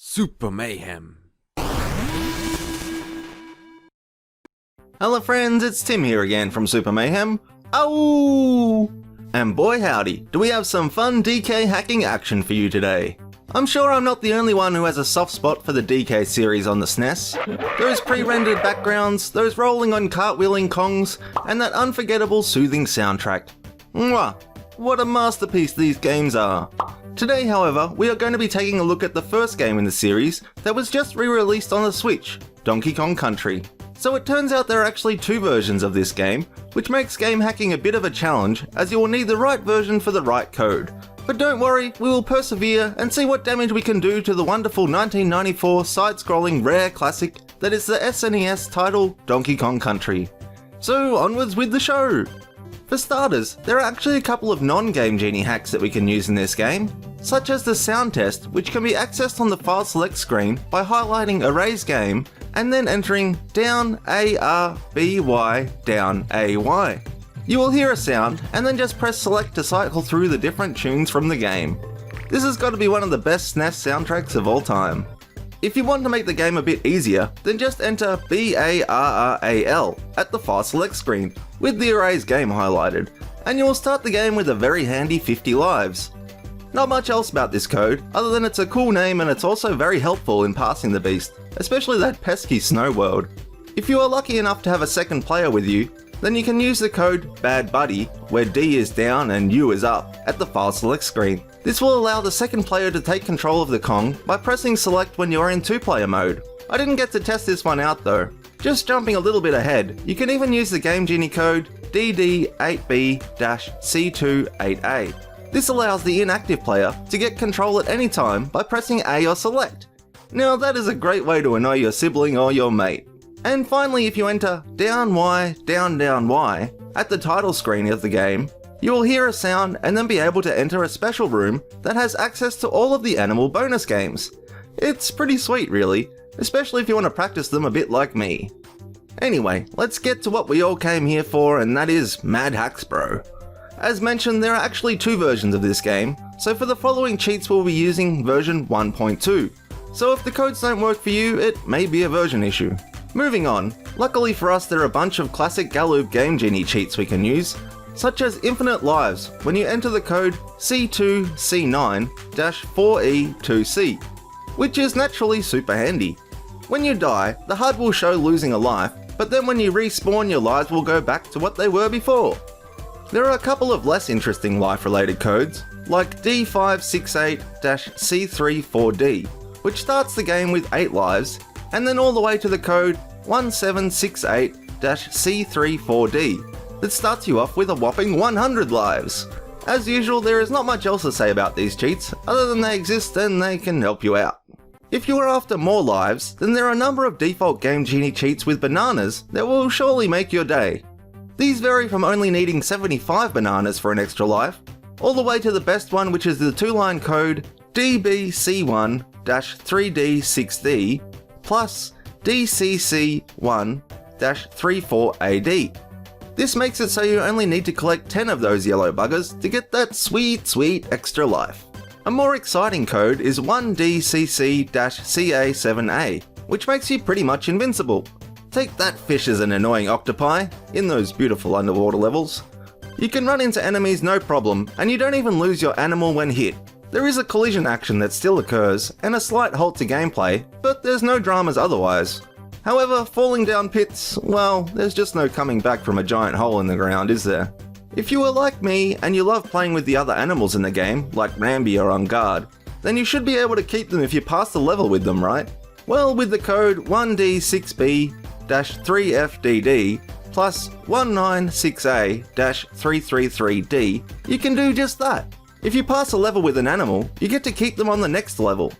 Super Mayhem. Hello friends, it's Tim here again from Super Mayhem. Oh! And boy howdy, do we have some fun DK hacking action for you today. I'm sure I'm not the only one who has a soft spot for the DK series on the SNES. Those pre-rendered backgrounds, those rolling on cartwheeling Kongs, and that unforgettable soothing soundtrack. Mwah! What a masterpiece these games are. Today, however, we are going to be taking a look at the first game in the series that was just re-released on the Switch, Donkey Kong Country. So it turns out there are actually two versions of this game, which makes game hacking a bit of a challenge as you will need the right version for the right code. But don't worry, we will persevere and see what damage we can do to the wonderful 1994 side-scrolling rare classic that is the SNES title Donkey Kong Country. So onwards with the show! For starters, there are actually a couple of non-game Genie hacks that we can use in this game, such as the sound test, which can be accessed on the file select screen by highlighting Erase Game and then entering down A-R-B-Y down A-Y. You will hear a sound and then just press select to cycle through the different tunes from the game. This has got to be one of the best SNES soundtracks of all time. If you want to make the game a bit easier, then just enter B-A-R-R-A-L at the file select screen with the Erase Game highlighted, and you will start the game with a very handy 50 lives. Not much else about this code, other than it's a cool name and it's also very helpful in passing the beast, especially that pesky snow world. If you are lucky enough to have a second player with you, then you can use the code BADBUDDY, where D is down and U is up, at the file select screen. This will allow the second player to take control of the Kong by pressing select when you are in 2-player mode. I didn't get to test this one out though. Just jumping a little bit ahead, you can even use the Game Genie code DD8B-C28A. This allows the inactive player to get control at any time by pressing A or select. Now that is a great way to annoy your sibling or your mate. And finally, if you enter down Y, down Y at the title screen of the game, you will hear a sound and then be able to enter a special room that has access to all of the animal bonus games. It's pretty sweet really, especially if you want to practice them a bit like me. Anyway, let's get to what we all came here for, and that is Mad Hacks Bro. As mentioned, there are actually two versions of this game, so for the following cheats we'll be using version 1.2. So if the codes don't work for you, it may be a version issue. Moving on, luckily for us there are a bunch of classic Galoob Game Genie cheats we can use, such as infinite lives when you enter the code C2C9-4E2C, which is naturally super handy. When you die, the HUD will show losing a life, but then when you respawn your lives will go back to what they were before. There are a couple of less interesting life-related codes, like D568-C34D, which starts the game with 8 lives, and then all the way to the code 1768-C34D, that starts you off with a whopping 100 lives. As usual, there is not much else to say about these cheats, other than they exist and they can help you out. If you are after more lives, then there are a number of default Game Genie cheats with bananas that will surely make your day. These vary from only needing 75 bananas for an extra life, all the way to the best one, which is the 2-line code DBC1-3D6D plus DCC-1-34AD. This makes it so you only need to collect 10 of those yellow buggers to get that sweet extra life. A more exciting code is 1DCC-CA7A, which makes you pretty much invincible. Take that, fish as an annoying octopi in those beautiful underwater levels. You can run into enemies no problem, and you don't even lose your animal when hit. There is a collision action that still occurs, and a slight halt to gameplay, but there's no dramas otherwise. However, falling down pits, well, there's just no coming back from a giant hole in the ground, is there? If you are like me, and you love playing with the other animals in the game, like Rambi or On Guard, then you should be able to keep them if you pass the level with them, right? Well, with the code 1D6B-3FDD plus 196A-333D, you can do just that. If you pass a level with an animal, you get to keep them on the next level.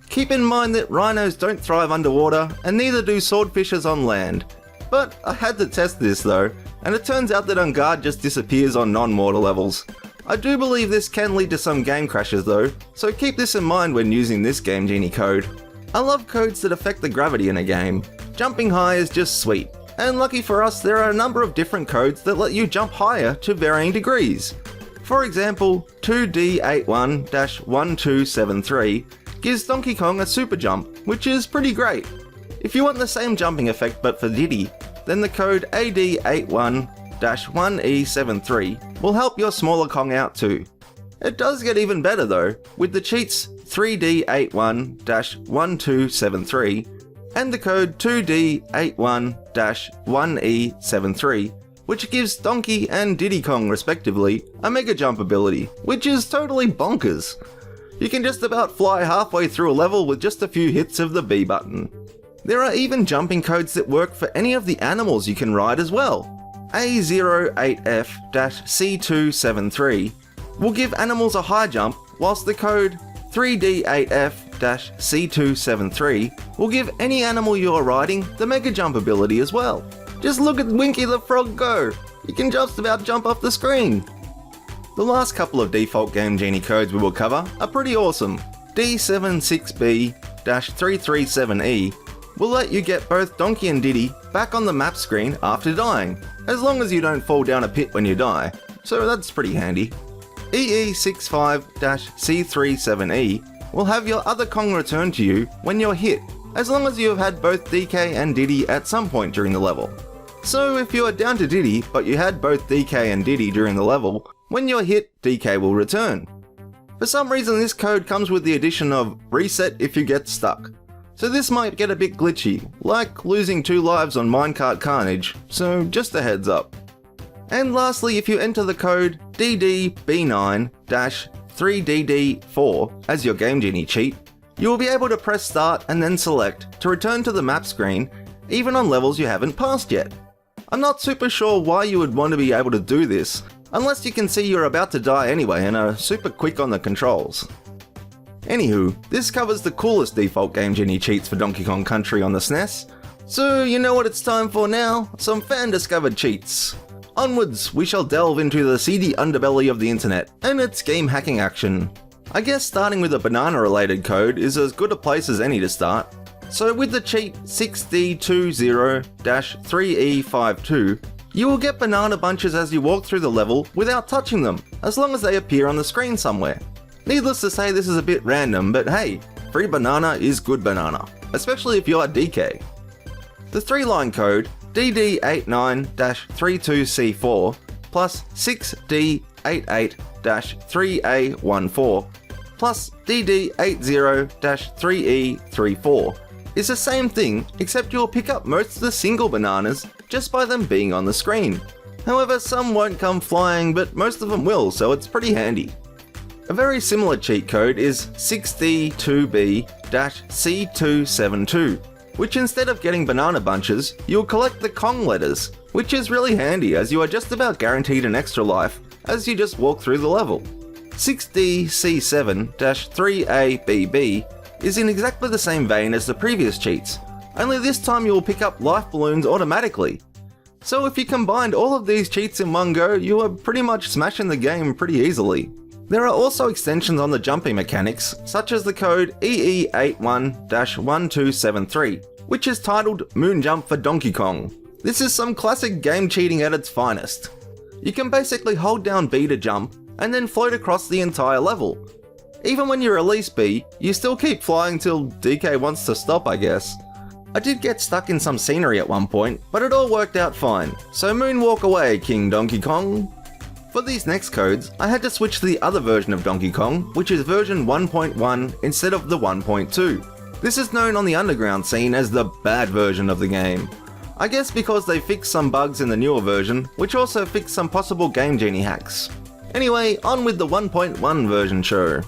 Keep in mind that rhinos don't thrive underwater, and neither do swordfishes on land. But I had to test this though, and it turns out that On Guard just disappears on non-water levels. I do believe this can lead to some game crashes though, so keep this in mind when using this Game Genie code. I love codes that affect the gravity in a game. Jumping high is just sweet, and lucky for us there are a number of different codes that let you jump higher to varying degrees. For example, 2D81-1273 gives Donkey Kong a super jump, which is pretty great. If you want the same jumping effect but for Diddy, then the code AD81-1E73 will help your smaller Kong out too. It does get even better though, with the cheats 3D81-1273 and the code 2D81-1E73, which gives Donkey and Diddy Kong respectively a mega jump ability, which is totally bonkers. You can just about fly halfway through a level with just a few hits of the B button. There are even jumping codes that work for any of the animals you can ride as well. A08F-C273 will give animals a high jump, whilst the code 3D8F-C273 will give any animal you are riding the mega jump ability as well. Just look at Winky the Frog go! You can just about jump off the screen! The last couple of default Game Genie codes we will cover are pretty awesome. D76B-337E will let you get both Donkey and Diddy back on the map screen after dying, as long as you don't fall down a pit when you die, so that's pretty handy. EE65-C37E will have your other Kong return to you when you're hit, as long as you have had both DK and Diddy at some point during the level. So if you are down to Diddy, but you had both DK and Diddy during the level, when you're hit, DK will return. For some reason this code comes with the addition of reset if you get stuck, so this might get a bit glitchy, like losing 2 lives on Minecart Carnage, so just a heads up. And lastly, if you enter the code DDB9-3DD4 as your Game Genie cheat, you will be able to press start and then select to return to the map screen, even on levels you haven't passed yet. I'm not super sure why you would want to be able to do this, unless you can see you're about to die anyway and are super quick on the controls. Anywho, this covers the coolest default Game Genie cheats for Donkey Kong Country on the SNES, so you know what it's time for now, some fan-discovered cheats. Onwards, we shall delve into the seedy underbelly of the internet and its game hacking action. I guess starting with a banana-related code is as good a place as any to start. So with the cheat 6D20-3E52, you will get banana bunches as you walk through the level without touching them, as long as they appear on the screen somewhere. Needless to say, this is a bit random, but hey, free banana is good banana, especially if you are DK. The 3-line code DD89-32C4 plus 6D88-3A14 plus DD80-3E34 is the same thing, except you'll pick up most of the single bananas just by them being on the screen. However, some won't come flying, but most of them will, so it's pretty handy. A very similar cheat code is 6D2B-C272, which instead of getting banana bunches, you'll collect the Kong letters, which is really handy as you are just about guaranteed an extra life as you just walk through the level. 6DC7-3ABB is in exactly the same vein as the previous cheats, only this time you will pick up life balloons automatically. So if you combined all of these cheats in one go, you are pretty much smashing the game pretty easily. There are also extensions on the jumping mechanics, such as the code EE81-1273, which is titled Moon Jump for Donkey Kong. This is some classic game cheating at its finest. You can basically hold down B to jump, and then float across the entire level. Even when you release B, you still keep flying till DK wants to stop, I guess. I did get stuck in some scenery at one point, but it all worked out fine, so moonwalk away, King Donkey Kong. For these next codes, I had to switch to the other version of Donkey Kong, which is version 1.1 instead of the 1.2. This is known on the underground scene as the bad version of the game. I guess because they fixed some bugs in the newer version, which also fixed some possible Game Genie hacks. Anyway, on with the 1.1 version show.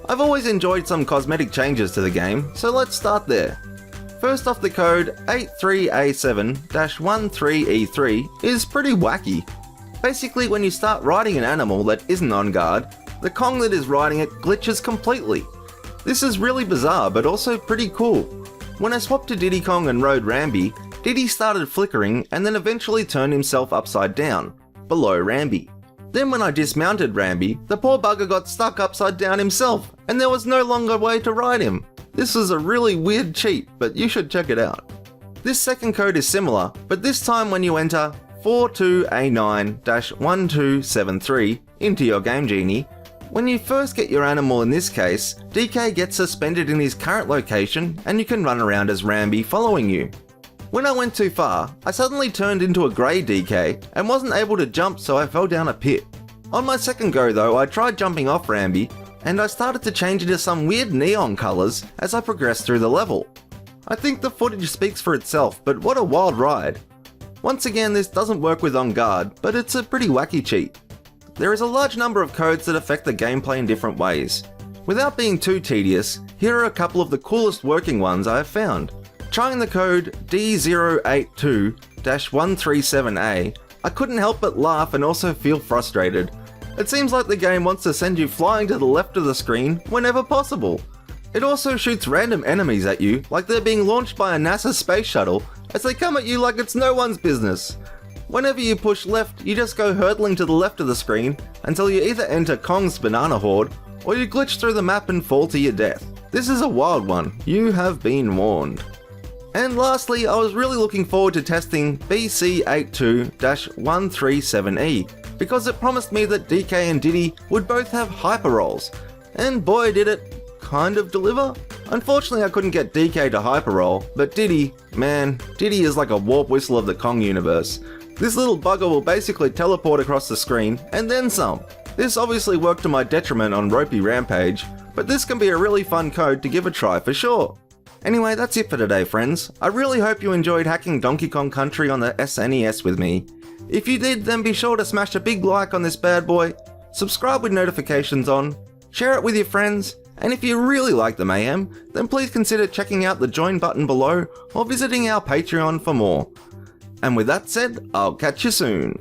I've always enjoyed some cosmetic changes to the game, so let's start there. First off, the code 83A7-13E3 is pretty wacky. Basically, when you start riding an animal that isn't on guard, the Kong that is riding it glitches completely. This is really bizarre, but also pretty cool. When I swapped to Diddy Kong and rode Rambi, Diddy started flickering and then eventually turned himself upside down, below Rambi. Then when I dismounted Rambi, the poor bugger got stuck upside down himself, and there was no longer way to ride him. This is a really weird cheat, but you should check it out. This second code is similar, but this time when you enter 42A9-1273 into your Game Genie, When you first get your animal, in this case, DK gets suspended in his current location and you can run around as Rambi following you. When I went too far, I suddenly turned into a grey DK and wasn't able to jump, so I fell down a pit. On my second go though, I tried jumping off Rambi and I started to change into some weird neon colours as I progressed through the level. I think the footage speaks for itself, but what a wild ride. Once again, this doesn't work with On Guard, but it's a pretty wacky cheat. There is a large number of codes that affect the gameplay in different ways. Without being too tedious, here are a couple of the coolest working ones I have found. Trying the code D082-137A, I couldn't help but laugh and also feel frustrated. It seems like the game wants to send you flying to the left of the screen whenever possible. It also shoots random enemies at you like they're being launched by a NASA space shuttle as they come at you like it's no one's business. Whenever you push left, you just go hurtling to the left of the screen until you either enter Kong's banana horde or you glitch through the map and fall to your death. This is a wild one, you have been warned. And lastly, I was really looking forward to testing BC82-137E because it promised me that DK and Diddy would both have hyper rolls, and boy did it kind of deliver. Unfortunately I couldn't get DK to hyper roll, but Diddy, man, Diddy is like a warp whistle of the Kong universe. This little bugger will basically teleport across the screen and then some. This obviously worked to my detriment on Ropey Rampage, but this can be a really fun code to give a try for sure. Anyway, that's it for today, friends. I really hope you enjoyed hacking Donkey Kong Country on the SNES with me. If you did, then be sure to smash a big like on this bad boy, subscribe with notifications on, share it with your friends, and if you really like the mayhem, then please consider checking out the join button below or visiting our Patreon for more. And with that said, I'll catch you soon.